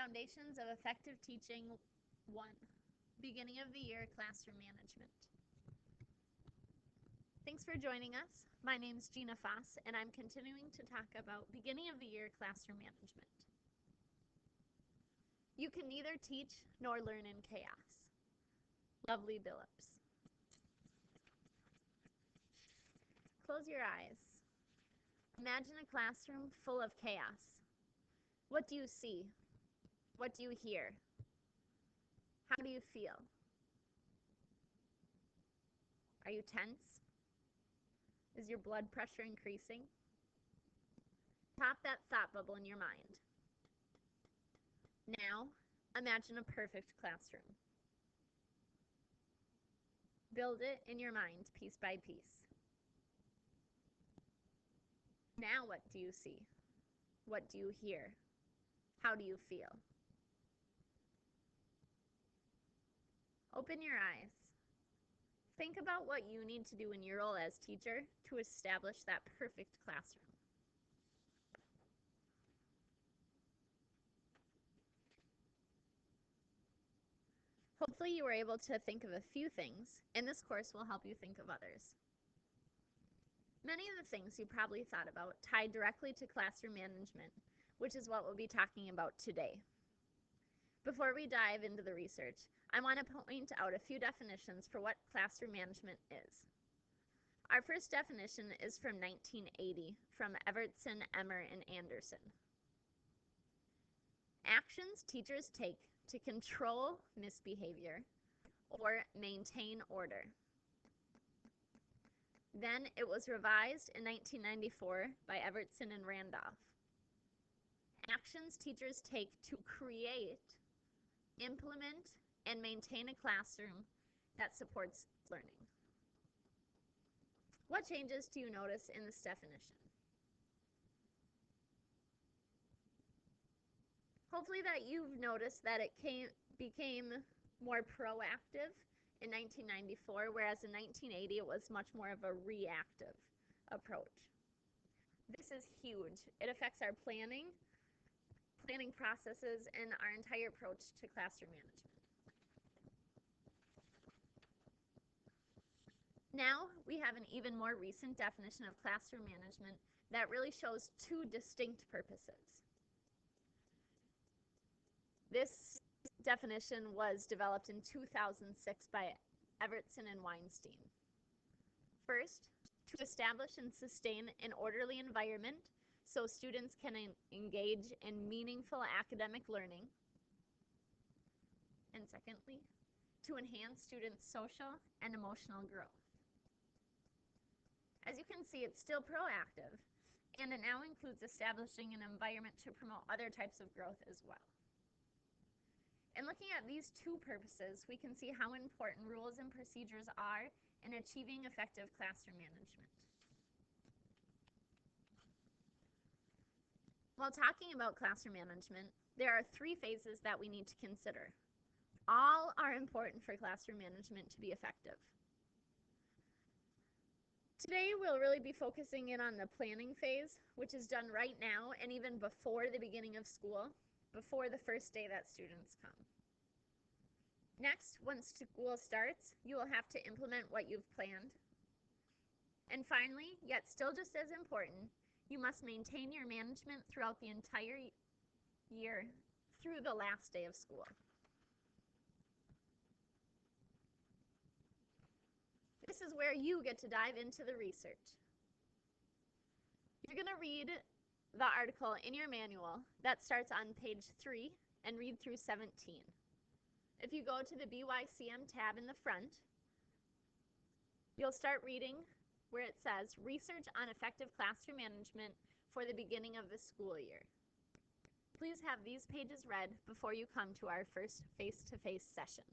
Foundations of Effective Teaching 1, Beginning of the Year Classroom Management. Thanks for joining us. My name is Gina Foss, and I'm continuing to talk about beginning of the year classroom management. You can neither teach nor learn in chaos. Lovely Billups. Close your eyes. Imagine a classroom full of chaos. What do you see? What do you hear? How do you feel? Are you tense? Is your blood pressure increasing? Pop that thought bubble in your mind. Now, imagine a perfect classroom. Build it in your mind piece by piece. Now what do you see? What do you hear? How do you feel? Open your eyes. Think about what you need to do in your role as teacher to establish that perfect classroom. Hopefully you were able to think of a few things, and this course will help you think of others. Many of the things you probably thought about tie directly to classroom management, which is what we'll be talking about today. Before we dive into the research, I want to point out a few definitions for what classroom management is. Our first definition is from 1980 from Evertson, Emmer, and Anderson. Actions teachers take to control misbehavior or maintain order. Then it was revised in 1994 by Evertson and Randolph. Actions teachers take to create, implement, and maintain a classroom that supports learning. What changes do you notice in this definition? Hopefully that you've noticed that it became more proactive in 1994, whereas in 1980 it was much more of a reactive approach. This is huge. It affects our planning processes, and our entire approach to classroom management. Now we have an even more recent definition of classroom management that really shows two distinct purposes. This definition was developed in 2006 by Evertson and Weinstein. First, to establish and sustain an orderly environment so students can engage in meaningful academic learning. And secondly, to enhance students' social and emotional growth. As you can see, it's still proactive, and it now includes establishing an environment to promote other types of growth as well. And looking at these two purposes, we can see how important rules and procedures are in achieving effective classroom management. While talking about classroom management, there are three phases that we need to consider. All are important for classroom management to be effective. Today, we'll really be focusing in on the planning phase, which is done right now and even before the beginning of school, before the first day that students come. Next, once school starts, you will have to implement what you've planned. And finally, yet still just as important, you must maintain your management throughout the entire year through the last day of school. This is where you get to dive into the research. You're going to read the article in your manual that starts on page 3 and read through 17. If you go to the BYCM tab in the front, you'll start reading where it says Research on Effective Classroom Management for the Beginning of the School Year. Please have these pages read before you come to our first face-to-face session.